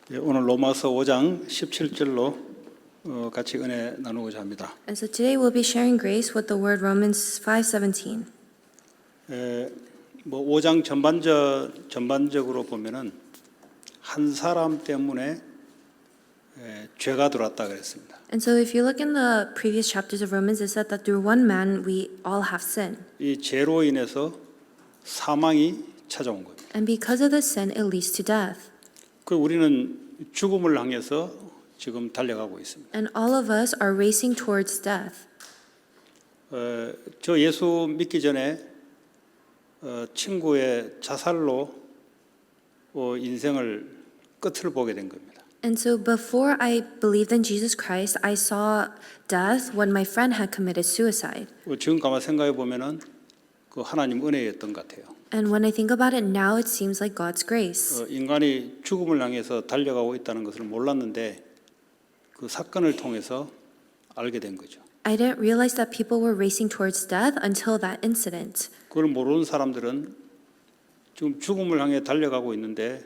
오늘 로마서 5장 17절로 같이 은혜 나누고자 합니다. And so today we'll be sharing grace with the word Romans 5:17. 5장 전반적으로 보면은 한 사람 때문에 죄가 들어왔다 그랬습니다. And so if you look in the previous chapters of Romans, it said that through one man we all have sin. 이 죄로 인해서 사망이 찾아온 겁니다. And because of this sin, it leads to death. 그 우리는 죽음을 향해서 지금 달려가고 있습니다. And all of us are racing towards death. 저 예수 믿기 전에 친구의 자살로 인생을 끝을 보게 된 겁니다. And so before I believed in Jesus Christ, I saw death when my friend had committed suicide. 지금 가만 생각해 보면은 그 하나님 은혜였던 것 같아요. And when I think about it now, it seems like God's grace. 인간이 죽음을 향해서 달려가고 있다는 것을 몰랐는데 그 사건을 통해서 알게 된 거죠. I didn't realize that people were racing towards death until that incident. 그걸 모르는 사람들은 지금 죽음을 향해 달려가고 있는데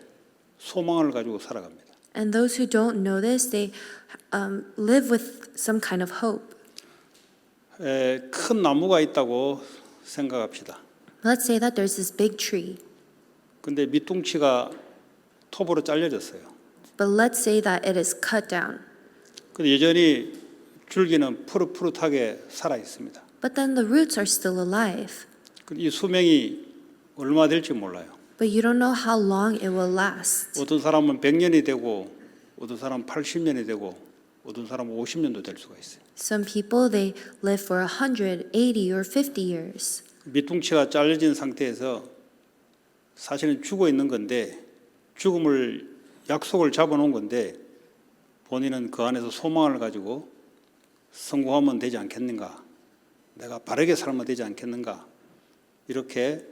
소망을 가지고 살아갑니다. And those who don't know this, they live with some kind of hope. 큰 나무가 있다고 생각합시다. Let's say that there's this big tree, 근데 밑둥치가 톱으로 잘려졌어요. but let's say that it is cut down. 근데 여전히 줄기는 푸릇푸릇하게 살아 있습니다. But then the roots are still alive. 이 수명이 얼마 될지 몰라요. But you don't know how long it will last. 어떤 사람은 100년이 되고 어떤 사람은 80년이 되고 어떤 사람은 50년도 될 수가 있어요. Some people, they live for 100, 80, or 50 years. 밑둥치가 잘려진 상태에서 사실은 죽어 있는 건데 죽음을 약속을 잡아놓은 건데 본인은 그 안에서 소망을 가지고 성공하면 되지 않겠는가, 내가 바르게 살면 되지 않겠는가, 이렇게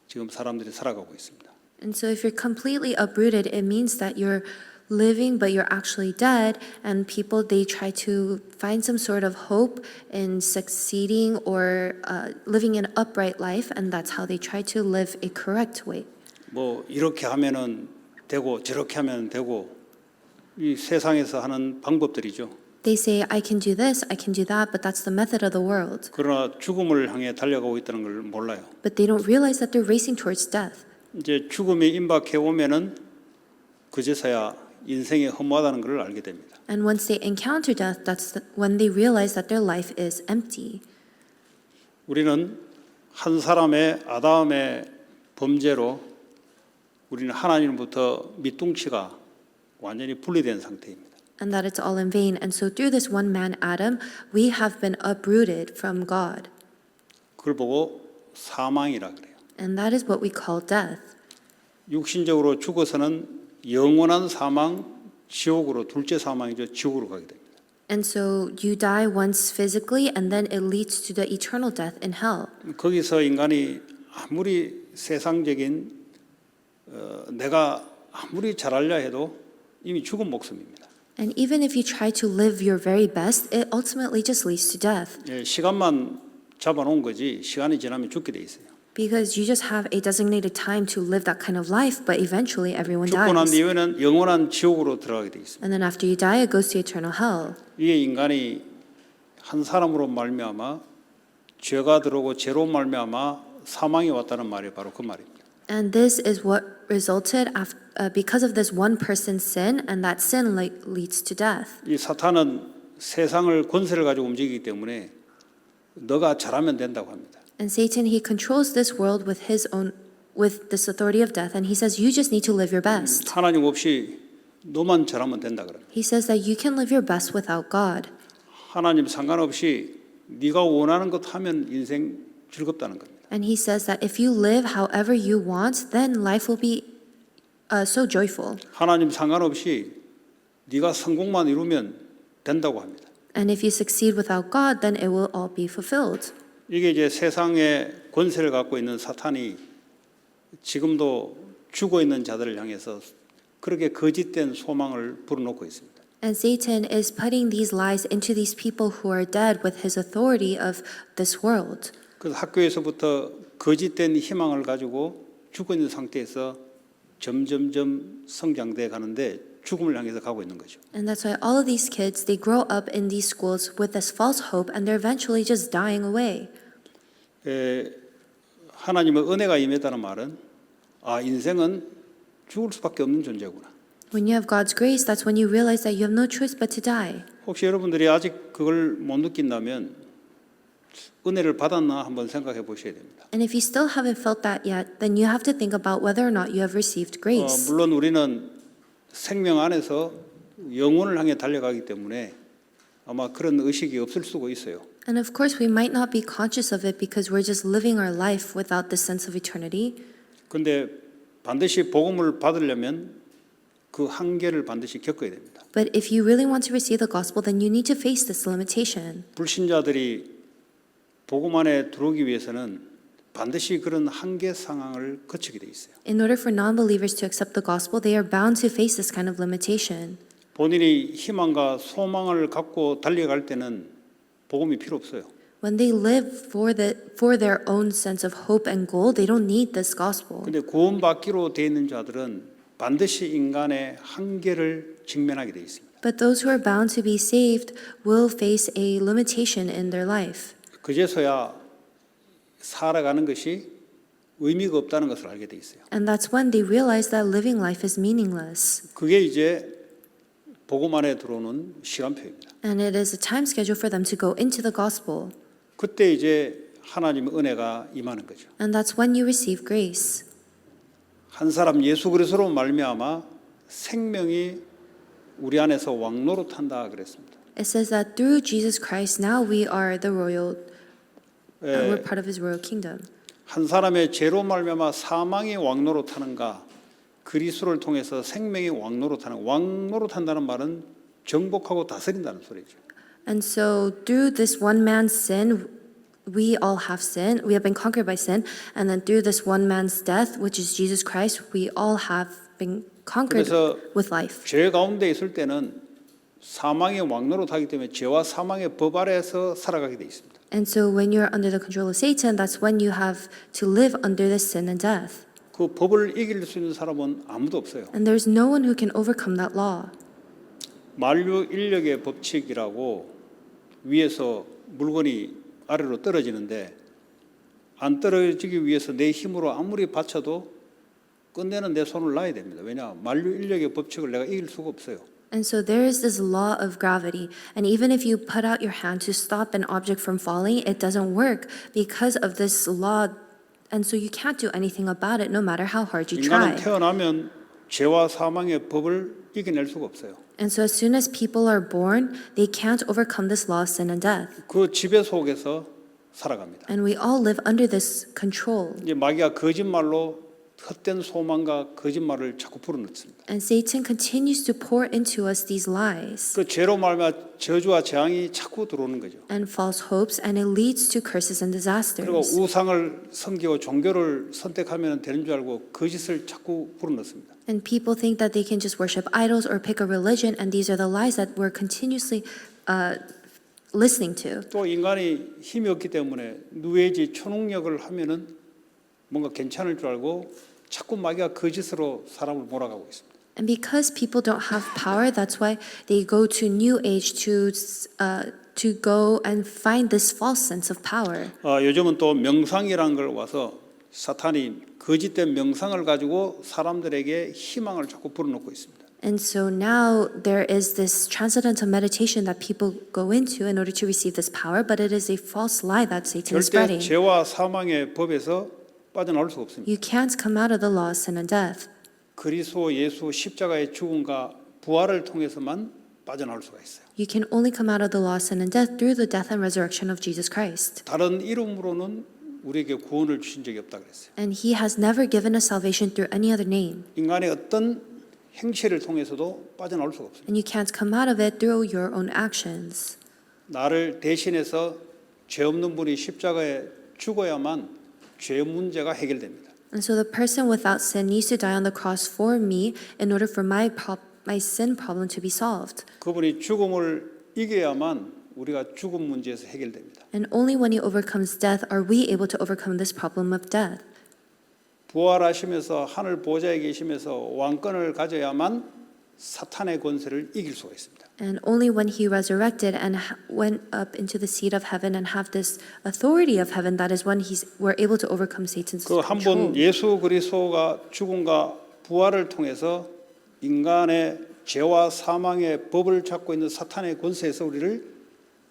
지금 사람들이 살아가고 있습니다. And so if you're completely uprooted, it means that you're living but you're actually dead, and people, they try to find some sort of hope in succeeding or living an upright life, and that's how they try to live a correct way. 이렇게 하면은 되고 저렇게 하면 되고, 이 세상에서 하는 방법들이죠. They say, I can do this, I can do that, but that's the method of the world. 그러나 죽음을 향해 달려가고 있다는 걸 몰라요. But they don't realize that they're racing towards death. 이제 죽음이 임박해 오면은 그제서야 인생이 허무하다는 걸 알게 됩니다. And once they encounter death, that's when they realize that their life is empty. 우리는 한 사람의 아담의 범죄로 우리는 하나님부터 밑둥치가 완전히 분리된 상태입니다. And that it's all in vain. And so through this one man, Adam, we have been uprooted from God. 그걸 보고 사망이라 그래요. And that is what we call death. 육신적으로 죽어서는 영원한 사망, 지옥으로, 둘째 사망이죠. 지옥으로 가게 됩니다. And so you die once physically, and then it leads to the eternal death in hell. 거기서 인간이 아무리 세상적인 내가 아무리 잘하려 해도 이미 죽은 목숨입니다. And even if you try to live your very best, it ultimately just leads to death. 시간만 잡아놓은 거지 시간이 지나면 죽게 돼 있어요. Because you just have a designated time to live that kind of life, but eventually everyone 죽고 난 dies. 뒤에는 영원한 지옥으로 들어가게 돼 있습니다. And then after you die, it goes to eternal hell. 이게 인간이 한 사람으로 말미암아 죄가 들어오고 죄로 말미암아 사망이 왔다는 말이 바로 그 말입니다. And this is what resulted because of this one person's sin, and that sin leads to death. 이 사탄은 세상을 권세를 가지고 움직이기 때문에 너가 잘하면 된다고 합니다. And Satan, he controls this world with this authority of death, and he says you just need to live your best. 하나님 없이 너만 잘하면 된다 그럽니다. He says that you can live your best without God. 하나님 상관없이 네가 원하는 것 하면 인생 즐겁다는 겁니다. And he says that if you live however you want, then life will be so joyful. 하나님 상관없이 네가 성공만 이루면 된다고 합니다. And if you succeed without God, then it will all be fulfilled. 이게 이제 세상의 권세를 갖고 있는 사탄이 지금도 죽어 있는 자들을 향해서 그렇게 거짓된 소망을 불어넣고 있습니다. And Satan is putting these lies into these people who are dead with his authority of this world. 그래서 학교에서부터 거짓된 희망을 가지고 죽어 있는 상태에서 점점점 성장돼 가는데 죽음을 향해서 가고 있는 거죠. And that's why all of these kids, they grow up in these schools with this false hope and they're eventually just dying away. 하나님의 은혜가 임했다는 말은 인생은 죽을 수밖에 없는 존재구나. When you have God's grace, that's when you realize that you have no choice but to die. 혹시 여러분들이 아직 그걸 못 느낀다면 은혜를 받았나 한번 생각해 보셔야 됩니다. And if you still haven't felt that yet, then you have to think about whether or not you have received grace. 물론 우리는 생명 안에서 영혼을 향해 달려가기 때문에 아마 그런 의식이 없을 수가 있어요. And of course, we might not be conscious of it because we're just living our life without the sense of eternity. 근데 반드시 복음을 받으려면 그 한계를 반드시 겪어야 됩니다. But if you really want to receive the gospel, then you need to face this limitation. 불신자들이 복음 안에 들어오기 위해서는 반드시 그런 한계 상황을 거치게 돼 있어요. In order for non-believers to accept the gospel, they are bound to face this kind of limitation. 본인이 희망과 소망을 갖고 달려갈 때는 복음이 필요 없어요. When they live for their own sense of hope and goal, they don't need this gospel. 근데 구원받기로 돼 있는 자들은 반드시 인간의 한계를 직면하게 돼 있습니다. But those who are bound to be saved will face a limitation in their life. 그제서야 살아가는 것이 의미가 없다는 것을 알게 돼 있어요. And that's when they realize that living life is meaningless. 그게 이제 복음 안에 들어오는 시간표입니다. And it is a time schedule for them to go into the gospel. 그때 이제 하나님의 은혜가 임하는 거죠. And that's when you receive grace. 한 사람 예수 그리스도로 말미암아 생명이 우리 안에서 왕노릇한다 그랬습니다. It says that through Jesus Christ, now we are the royal, we're part of His royal kingdom. 한 사람의 죄로 말미암아 사망이 왕노릇하는가 그리스도를 통해서 생명이 왕노릇한다는 말은 정복하고 다스린다는 소리죠. And so through this one man's sin, we all have sin. We have been conquered by sin. And then through this one man's death, which is Jesus Christ, we all have been conquered 그래서 with life. 죄 가운데 있을 때는 사망의 왕노릇하기 때문에 죄와 사망의 법 아래에서 살아가게 돼 있습니다. And so when you're under the control of Satan, that's when you have to live under this sin and death. 그 법을 이길 수 있는 사람은 아무도 없어요. And there's no one who can overcome that law. 만류 인력의 법칙이라고 위에서 물건이 아래로 떨어지는데 안 떨어지기 위해서 내 힘으로 아무리 받쳐도 끝내는 내 손을 놔야 됩니다. 왜냐? 만류 인력의 법칙을 내가 이길 수가 없어요. And so there is this law of gravity. And even if you put out your hand to stop an object from falling, it doesn't work because of this law. And so you can't do anything about it no matter how hard you 인간은 try. 태어나면 죄와 사망의 법을 이겨낼 수가 없어요. And so as soon as people are born, they can't overcome this law of sin and death. 그 지배 속에서 살아갑니다. And we all live under this control. 이제 마귀가 거짓말로 헛된 소망과 거짓말을 자꾸 불어넣습니다. And Satan continues to pour into us these lies 그 죄로 말미암아 저주와 재앙이 자꾸 들어오는 거죠. and false hopes, and it leads to curses and 그리고 disasters. 우상을 섬기고 종교를 선택하면 되는 줄 알고 거짓을 자꾸 불어넣습니다. And people think that they can just worship idols or pick a religion, and these are the lies that we're continuously listening to. 또 인간이 힘이 없기 때문에 누에지 초능력을 하면은 뭔가 괜찮을 줄 알고 자꾸 마귀가 거짓으로 사람을 몰아가고 있습니다. And because people don't have power, that's why they go to New Age to go and find this false sense of power. 요즘은 또 명상이라는 걸 와서 사탄이 거짓된 명상을 가지고 사람들에게 희망을 자꾸 불어넣고 있습니다. And so now there is this transcendental meditation that people go into in order to receive this power, but it is a false lie that Satan is 절대 spreading. 죄와 사망의 법에서 빠져나올 수가 없습니다. You can't come out of the law of sin and death. 그리스도 예수 십자가의 죽음과 부활을 통해서만 빠져나올 수가 있어요. You can only come out of the law of sin and death through the death and resurrection of Jesus Christ. 다른 이름으로는 우리에게 구원을 주신 적이 없다 그랬어요. And He has never given us salvation through any other name. 인간의 어떤 행실을 통해서도 빠져나올 수가 없습니다. And you can't come out of it through your own actions. 나를 대신해서 죄 없는 분이 십자가에 죽어야만 죄 문제가 해결됩니다. And so the person without sin needs to die on the cross for me in order for my sin problem to be solved. 그분이 죽음을 이겨야만 우리가 죽음 문제에서 해결됩니다. And only when He overcomes death are we able to overcome this problem of death. 부활하시면서 하늘 보좌에 계시면서 왕권을 가져야만 사탄의 권세를 이길 수가 있습니다. And only when he resurrected and went up into the seat of heaven and have this authority of heaven, that is when we're able to overcome Satan's 그 한 번 control. 예수 그리스도가 죽음과 부활을 통해서 인간의 죄와 사망의 법을 잡고 있는 사탄의 권세에서 우리를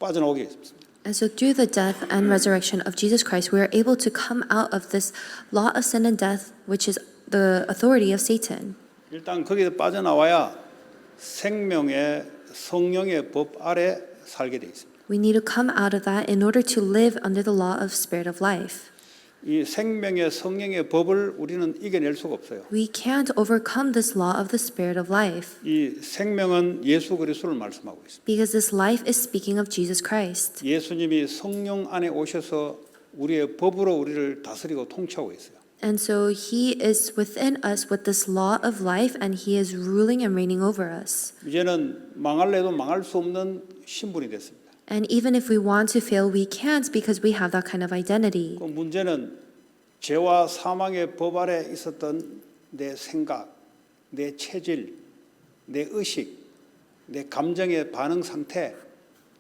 빠져나오게 했습니다. And so through the death and resurrection of Jesus Christ, we are able to come out of this law of sin and death, which is the authority of Satan. 일단 거기에 빠져나와야 생명의 성령의 법 아래 살게 돼 있습니다. We need to come out of that in order to live under the law of spirit of life. 이 생명의 성령의 법을 우리는 이겨낼 수가 없어요. We can't overcome this law of the spirit of life 이 생명은 예수 그리스도를 말씀하고 있습니다. because this life is speaking of Jesus Christ. 예수님이 성령 안에 오셔서 우리의 법으로 우리를 다스리고 통치하고 있어요. And so he is within us with this law of life and he is ruling and reigning over us. 이제는 망할래도 망할 수 없는 신분이 됐습니다. And even if we want to fail, we can't because we have that kind of identity. 그 문제는 죄와 사망의 법 아래 있었던 내 생각, 내 체질, 내 의식, 내 감정의 반응 상태,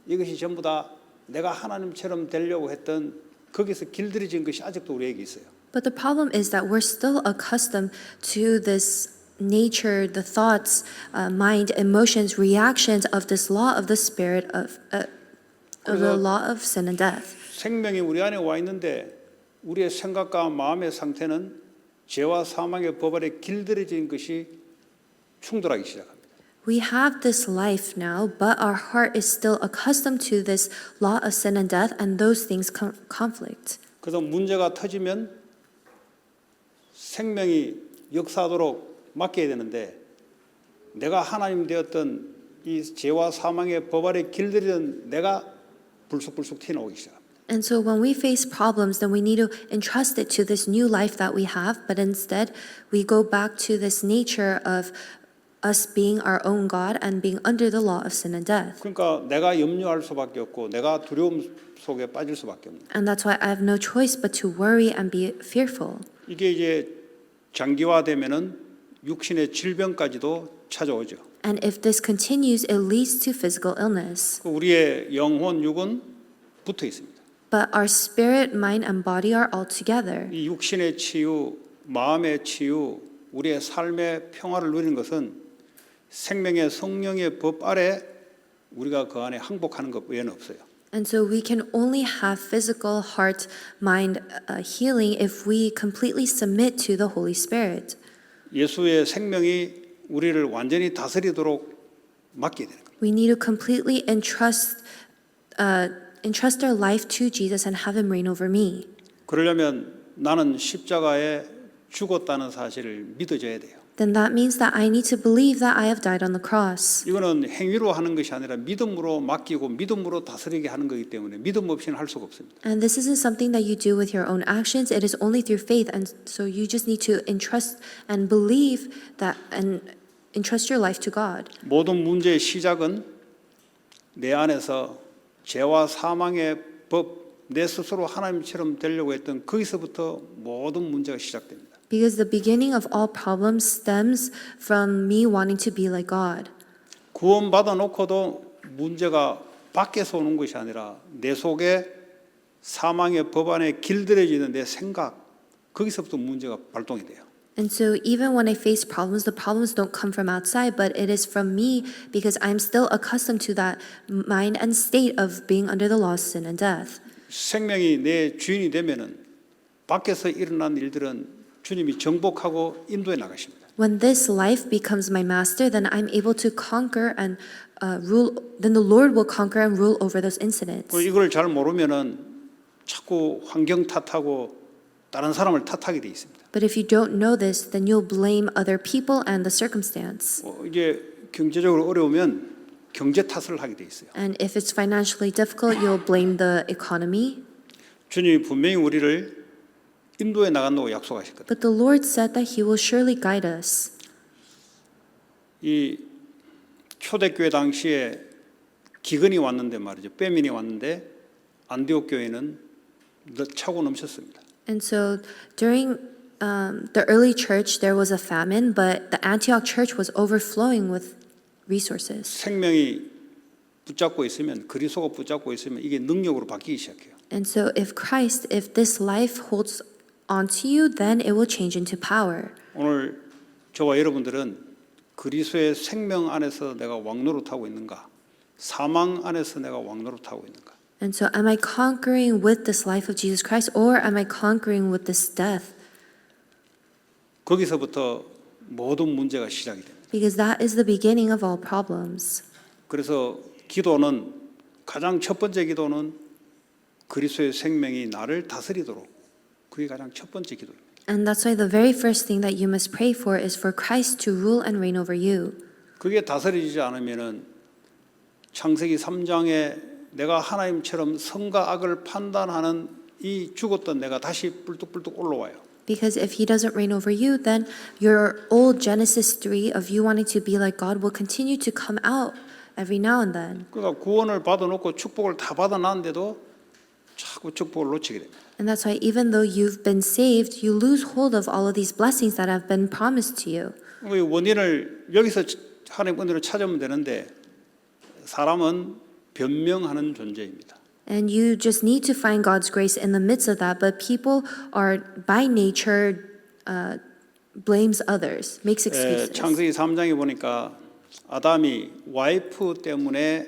이것이 전부 다 내가 하나님처럼 되려고 했던 거기서 길들여진 것이 아직도 우리에게 있어요. But the problem is that we're still accustomed to this nature, the thoughts, mind, emotions, reactions of this law of the spirit of the law of sin and death. 생명이 우리 안에 와 있는데 우리의 생각과 마음의 상태는 죄와 사망의 법 아래 길들여진 것이 충돌하기 시작합니다. We have this life now, but our heart is still accustomed to this law of sin and death, and those things conflict. 그래서 문제가 터지면 생명이 역사하도록 맡겨야 되는데 내가 하나님 되었던 이 죄와 사망의 법 아래 길들이던 내가 불쑥불쑥 튀어나오기 시작합니다. And so when we face problems, then we need to entrust it to this new life that we have, but instead we go back to this nature of us being our own God and being under the law of sin and death. 그러니까 내가 염려할 수밖에 없고 내가 두려움 속에 빠질 수밖에 없는. And that's why I have no choice but to worry and be fearful. 이게 이제 장기화되면은 육신의 질병까지도 찾아오죠. And if this continues, it leads to physical illness. 우리의 영혼, 육은 붙어 있습니다. But our spirit, mind, and body are all together. 이 육신의 치유, 마음의 치유, 우리의 삶의 평화를 누리는 것은 생명의 성령의 법 아래 우리가 그 안에 항복하는 것 외에는 없어요. And so we can only have physical, heart, mind healing if we completely submit to the Holy Spirit. 예수의 생명이 우리를 완전히 다스리도록 맡겨야 되는 거예요. We need to completely entrust our life to Jesus and have Him reign over me. 그러려면 나는 십자가에 죽었다는 사실을 믿어줘야 돼요. Then that means that I need to believe that I have died on the cross. 이거는 행위로 하는 것이 아니라 믿음으로 맡기고 믿음으로 다스리게 하는 거기 때문에 믿음 없이는 할 수가 없습니다. And this isn't something that you do with your own actions. It is only through faith. And so you just need to entrust and believe that and entrust your life to God. 모든 문제의 시작은 내 안에서 죄와 사망의 법, 내 스스로 하나님처럼 되려고 했던 거기서부터 모든 문제가 시작됩니다. Because the beginning of all problems stems from me wanting to be like God. 구원받아 놓고도 문제가 밖에서 오는 것이 아니라 내 속에 사망의 법 안에 길들여지는 내 생각, 거기서부터 문제가 발동이 돼요. And so even when I face problems, the problems don't come from outside, but it is from me because I'm still accustomed to that mind and state of being under the law of sin and death. 생명이 내 주인이 되면은 밖에서 일어난 일들은 주님이 정복하고 인도해 나가십니다. When this life becomes my master, then I'm able to conquer and rule. Then the Lord will conquer and rule over those incidents. 이걸 잘 모르면은 자꾸 환경 탓하고 다른 사람을 탓하게 돼 있습니다. But if you don't know this, then you'll blame other people and the circumstance. 이게 경제적으로 어려우면 경제 탓을 하게 돼 있어요. And if it's financially difficult, you'll blame the economy. 주님이 분명히 우리를 인도에 나간다고 약속하셨거든요. But the Lord said that He will surely guide us. 이 초대교회 당시에 기근이 왔는데 말이죠. 빼민이 왔는데 안디옥 교회는 차고 넘쳤습니다. And so during the early church, there was a famine, but the Antioch church was overflowing with resources. 생명이 붙잡고 있으면 그리스도가 붙잡고 있으면 이게 능력으로 바뀌기 시작해요. And so if this life holds onto you, then it will change into power. 오늘 저와 여러분들은 그리스도의 생명 안에서 내가 왕노릇하고 있는가? 사망 안에서 내가 왕노릇하고 있는가? And so am I conquering with this life of Jesus Christ, or am I conquering with this death? 거기서부터 모든 문제가 시작이 됩니다. Because that is the beginning of all problems. 그래서 기도는 가장 첫 번째 기도는 그리스도의 생명이 나를 다스리도록 그게 가장 첫 번째 기도입니다. And that's why the very first thing that you must pray for is for Christ to rule and reign over you. 그게 다스리지 않으면은 창세기 3장에 내가 하나님처럼 선과 악을 판단하는 이 죽었던 내가 다시 뿔뚝뿔뚝 올라와요. Because if he doesn't reign over you, then your old Genesis 3 of you wanting to be like God will continue to come out every now and then. 그러니까 구원을 받아놓고 축복을 다 받아놨는데도 자꾸 축복을 놓치게 됩니다. And that's why even though you've been saved, you lose hold of all of these blessings that have been promised to you. 그 원인을 여기서 하나님 은혜로 찾으면 되는데 사람은 변명하는 존재입니다. And you just need to find God's grace in the midst of that. But people are by nature blames others, makes excuses. 창세기 3장에 보니까 아담이 와이프 때문에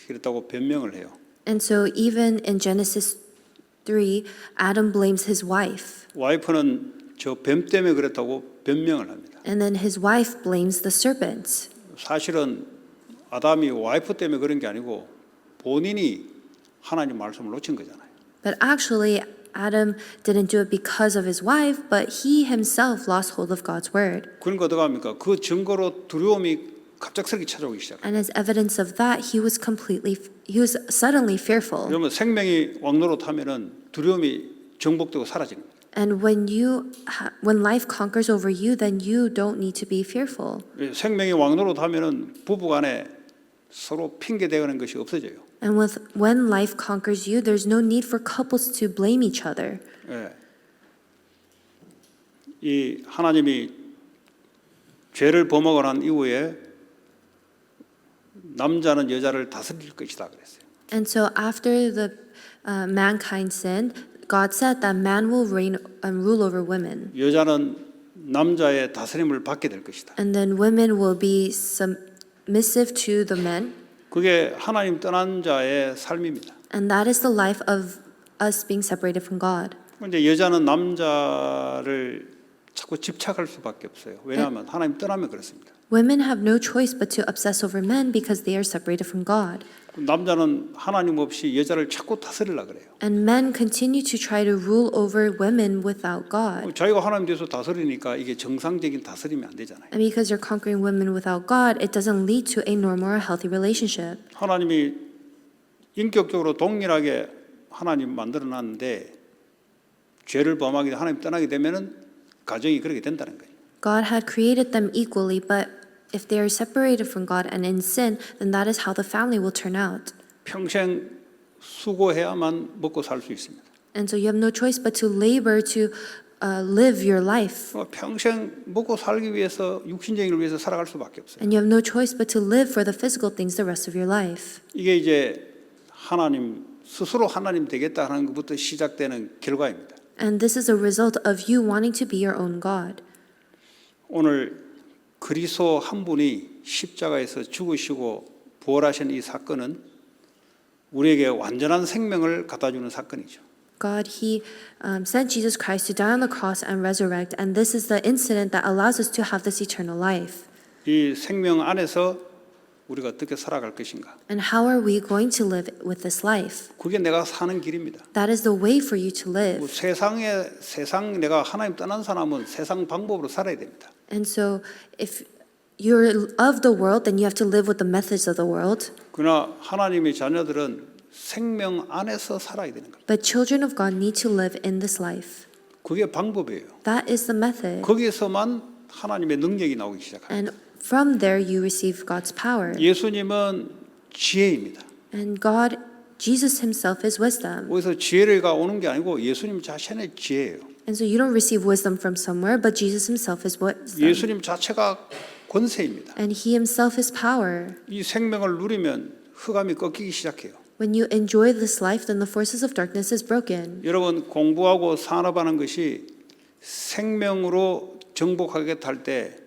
그랬다고 변명을 해요. And so even in Genesis 3, Adam blames his wife. 와이프는 저 뱀 때문에 그랬다고 변명을 합니다. And then his wife blames the serpent. 사실은 아담이 와이프 때문에 그런 게 아니고 본인이 하나님 말씀을 놓친 거잖아요. But actually, Adam didn't do it because of his wife, but he himself lost hold of God's word. 그러니까 어떻게 합니까? 그 증거로 두려움이 갑작스럽게 찾아오기 시작해요. And as evidence of that, he was suddenly fearful. 그러면 생명이 왕노릇하면은 두려움이 정복되고 사라집니다. And when life conquers over you, then you don't need to be fearful. 생명이 왕노릇하면은 부부간에 서로 핑계 대는 것이 없어져요. And when life conquers you, there's no need for couples to blame each other. 예. 이 하나님이 죄를 범하고 난 이후에 남자는 여자를 다스릴 것이다 그랬어요. And so after the mankind sinned, God said that man will reign and rule over women. 여자는 남자의 다스림을 받게 될 것이다. And then women will be submissive to the men. 그게 하나님 떠난 자의 삶입니다. And that is the life of us being separated from God. 근데 여자는 남자를 자꾸 집착할 수밖에 없어요. 왜냐하면 하나님 떠나면 그렇습니다. Women have no choice but to obsess over men because they are separated from God. 남자는 하나님 없이 여자를 자꾸 다스리려 그래요. And men continue to try to rule over women without God. 자기가 하나님 뒤에서 다스리니까 이게 정상적인 다스림이 안 되잖아요. And because you're conquering women without God, it doesn't lead to a normal or healthy relationship. 하나님이 인격적으로 동일하게 하나님 만들어 놨는데 죄를 범하게 하나님 떠나게 되면은 가정이 그렇게 된다는 거예요. God had created them equally, but if they are separated from God and in sin, then that is how the family will turn out. 평생 수고해야만 먹고 살 수 있습니다. And so you have no choice but to labor to live your life. 평생 먹고 살기 위해서 육신적인 걸 위해서 살아갈 수밖에 없어요. And you have no choice but to live for the physical things the rest of your life. 이게 이제 하나님 스스로 하나님 되겠다 하는 것부터 시작되는 결과입니다. And this is a result of you wanting to be your own God. 오늘 그리스도 한 분이 십자가에서 죽으시고 부활하신 이 사건은 우리에게 완전한 생명을 갖다 주는 사건이죠. God, He sent Jesus Christ to die on the cross and resurrect, and this is the incident that allows us to have this eternal life. 이 생명 안에서 우리가 어떻게 살아갈 것인가? And how are we going to live with this life? 그게 내가 사는 길입니다. That is the way for you to live. 세상 내가 하나님 떠난 사람은 세상 방법으로 살아야 됩니다. And so, if you're of the world, then you have to live with the methods of the world. 그러나 하나님의 자녀들은 생명 안에서 살아야 되는 겁니다. But children of God need to live in this life. 그게 방법이에요. That is the method. 거기에서만 하나님의 능력이 나오기 시작합니다. And from there, you receive God's power. 예수님은 지혜입니다. And Jesus himself is wisdom. 어디서 지혜가 오는 게 아니고 예수님 자신의 지혜예요. And so you don't receive wisdom from somewhere, but Jesus himself is wisdom. 예수님 자체가 권세입니다. And he himself is power. 이 생명을 누리면 흑암이 꺾이기 시작해요. When you enjoy this life, then the forces of darkness is broken. 여러분 공부하고 산업하는 것이 생명으로 정복하겠다 할 때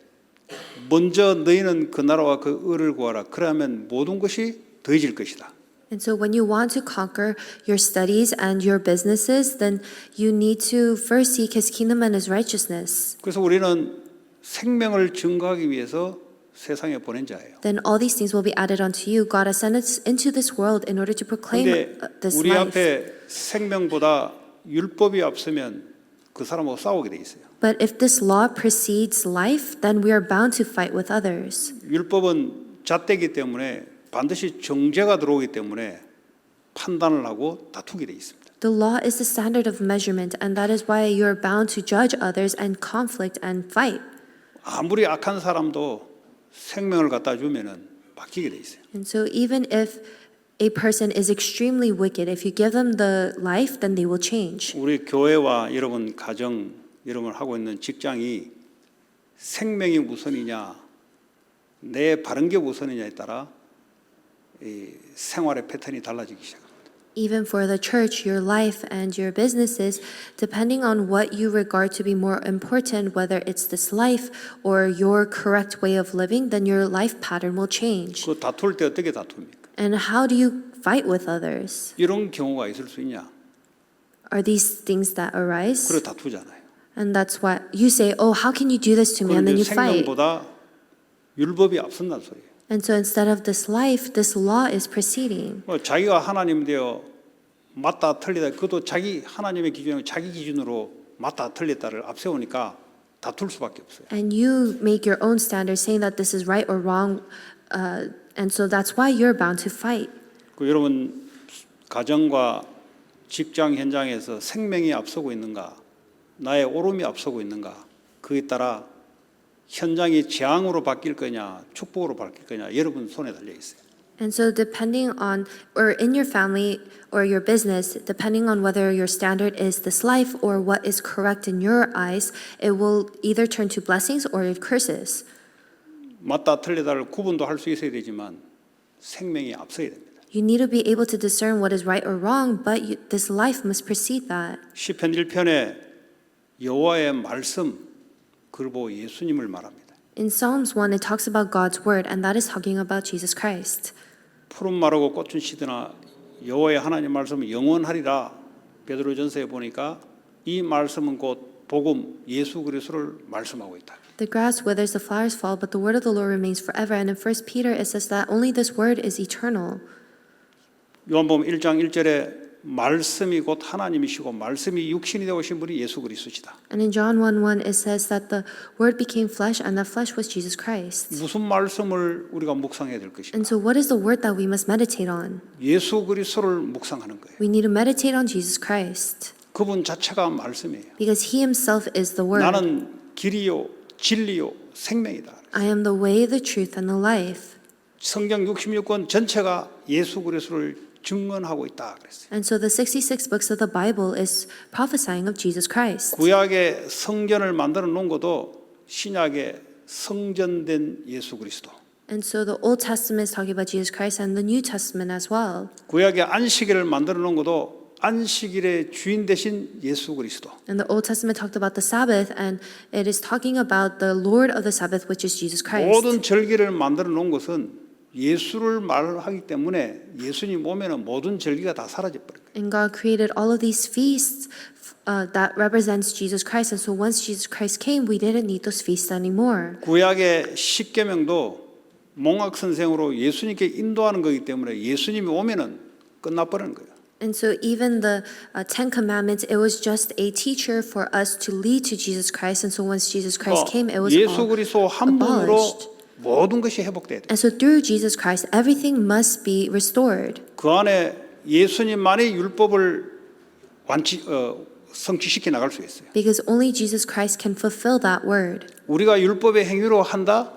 먼저 너희는 그 나라와 그 의를 구하라. 그러면 모든 것이 더해질 것이다. And so when you want to conquer your studies and your businesses, then you need to first seek his kingdom and his righteousness. 그래서 우리는 생명을 증거하기 위해서 세상에 보낸 자예요. Then all these things will be added unto you. God has sent us into this world in order to proclaim 그런데 this 우리 life. 앞에 생명보다 율법이 앞서면 그 사람하고 싸우게 돼 있어요. But if this law precedes life, then we are bound to fight with others. 율법은 잣대기 때문에 반드시 정죄가 들어오기 때문에 판단을 하고 다투게 돼 있습니다. The law is the standard of measurement, and that is why you are bound to judge others and conflict and fight. 아무리 악한 사람도 생명을 갖다 주면은 바뀌게 돼 있어요. And so even if a person is extremely wicked, if you give them the life, then they will change. 우리 교회와 여러분 가정, 여러분 하고 있는 직장이 생명이 우선이냐, 내 바른 게 우선이냐에 따라 이 생활의 패턴이 달라지기 시작합니다. Even for the church, your life and your businesses, depending on what you regard to be more important, whether it's this life or your correct way of living, then your life pattern will change. 그 다툴 때 어떻게 다툽니까? And how do you fight with others? 이런 경우가 있을 수 있냐? Are these things that arise? 그래 다투잖아요. And that's why you say, oh, how can you do this to me? And then 그런데 you fight. 생명보다 율법이 앞선다는 소리예요. And so instead of this life, this law is proceeding. 자기가 하나님 되어 맞다 틀리다 그것도 자기 하나님의 기준이고 자기 기준으로 맞다 틀렸다를 앞세우니까 다툴 수밖에 없어요. And you make your own standards saying that this is right or wrong. And so that's why you're bound to fight. 그 여러분 가정과 직장 현장에서 생명이 앞서고 있는가 나의 오름이 앞서고 있는가 그에 따라 현장이 재앙으로 바뀔 거냐 축복으로 바뀔 거냐 여러분 손에 달려 있어요. And so depending on, or in your family or your business, depending on whether your standard is this life or what is correct in your eyes, it will either turn to blessings or curses. 맞다 틀리다를 구분도 할 수 있어야 되지만 생명이 앞서야 됩니다. You need to be able to discern what is right or wrong, but this life must precede that. 시편 1편에 여호와의 말씀 그걸 보고 예수님을 말합니다. In Psalms 1, it talks about God's word, and that is talking about Jesus Christ. 푸른 마르고 꽃은 시드나 여호와의 하나님 말씀은 영원하리라. 베드로전서에 보니까 이 말씀은 곧 복음 예수 그리스도를 말씀하고 있다. The grass withers, the flowers fall, but the word of the Lord remains forever. And in 1 Peter, it says that only this word is eternal. 요한복음 1장 1절에 말씀이 곧 하나님이시고 말씀이 육신이 되어 오신 분이 예수 그리스도시다. And in John 1:1, it says that the word became flesh, and that flesh was Jesus Christ. 무슨 말씀을 우리가 묵상해야 될 것인가? And so what is the word that we must meditate on? 예수 그리스도를 묵상하는 거예요. We need to meditate on Jesus Christ, 그분 자체가 말씀이에요. because he himself is the word. 나는 길이요 진리요 생명이다. I am the way, the truth, and the life. 성경 66권 전체가 예수 그리스도를 증언하고 있다 그랬어요. And so the 66 books of the Bible is prophesying of Jesus Christ. 구약의 성전을 만들어 놓은 것도 신약의 성전된 예수 그리스도. And so the Old Testament is talking about Jesus Christ, and the New Testament as well. 구약의 안식일을 만들어 놓은 것도 안식일의 주인 되신 예수 그리스도. And the Old Testament talked about the Sabbath, and it is talking about the Lord of the Sabbath, which is Jesus Christ. 모든 절기를 만들어 놓은 것은 예수를 말하기 때문에 예수님 오면은 모든 절기가 다 사라져 버려요. And God created all of these feasts that represents Jesus Christ. And so once Jesus Christ came, we didn't need those feasts anymore. 구약의 십계명도 몽학 선생으로 예수님께 인도하는 거기 때문에 예수님이 오면은 끝나버리는 거예요. And so even the Ten Commandments, it was just a teacher for us to lead to Jesus Christ. And so once Jesus Christ came, it was 예수 all 그리스도 한 분으로 abolished. 모든 것이 회복돼야 돼. And so through Jesus Christ, everything must be restored. 그 안에 예수님만이 율법을 성취시켜 나갈 수 있어요. Because only Jesus Christ can fulfill that word. 우리가 율법의 행위로 한다?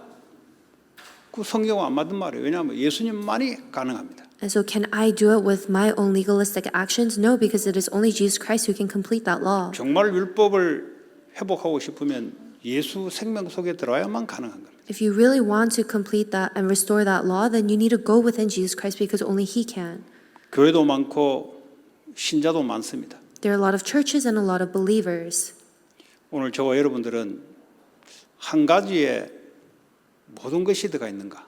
그 성경은 안 맞는 말이에요. 왜냐하면 예수님만이 가능합니다. And so can I do it with my own legalistic actions? No, because it is only Jesus Christ who can complete that law. 정말 율법을 회복하고 싶으면 예수 생명 속에 들어야만 가능한 겁니다. If you really want to complete that and restore that law, then you need to go within Jesus Christ because only He can. 교회도 많고 신자도 많습니다. There are a lot of churches and a lot of believers. 오늘 저와 여러분들은 한 가지에 모든 것이 들어가 있는가?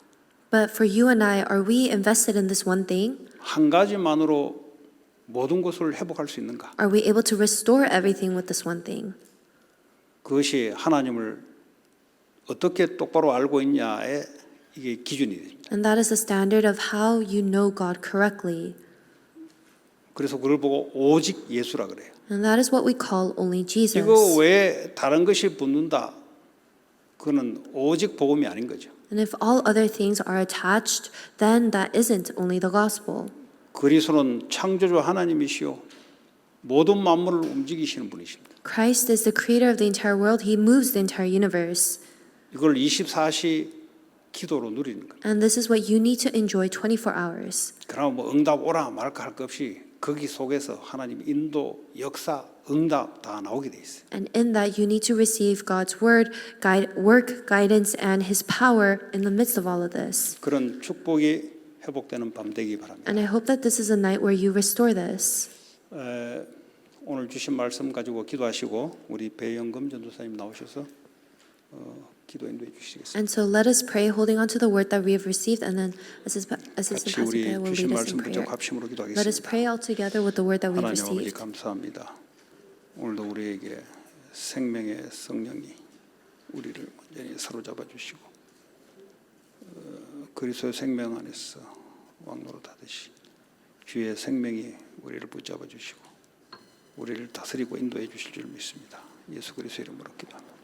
But for you and I, are we invested in this one thing? 한 가지만으로 모든 것을 회복할 수 있는가? Are we able to restore everything with this one thing? 그것이 하나님을 어떻게 똑바로 알고 있냐에 이게 기준이 됩니다. And that is the standard of how you know God correctly. 그래서 그걸 보고 오직 예수라 그래요. And that is what we call only Jesus. 이거 외에 다른 것이 붙는다. 그거는 오직 복음이 아닌 거죠. And if all other things are attached, then that isn't only the gospel. 그리스도는 창조주 하나님이시요 모든 만물을 움직이시는 분이십니다. Christ is the creator of the entire world. He moves the entire universe. 이걸 24시 기도로 누리는 거예요. And this is what you need to enjoy 24 hours. 그러나 뭐 응답 오라 말까 할 것 없이 거기 속에서 하나님 인도, 역사, 응답 다 나오게 돼 있어요. And in that, you need to receive God's word, work, guidance, and His power in the midst of all of this. 그런 축복이 회복되는 밤 되기 바랍니다. And I hope that this is a night where you restore this. 오늘 주신 말씀 가지고 기도하시고 우리 배영금 전도사님 나오셔서 기도 인도해 주시겠습니다. And so let us pray, holding on to the word that we have received, and then Assistant 같이 Pastor 우리 Bear will 주신 lead us in 말씀 붙잡고 prayer. 합심으로 Let us 기도하겠습니다. pray all together with the word that we've 하나님 아버지 received. 감사합니다. 오늘도 우리에게 생명의 성령이 우리를 완전히 사로잡아 주시고 그리스도의 생명 안에서 왕노릇하듯이 주의 생명이 우리를 붙잡아 주시고 우리를 다스리고 인도해 주실 줄 믿습니다. 예수 그리스도의 이름으로 기도합니다.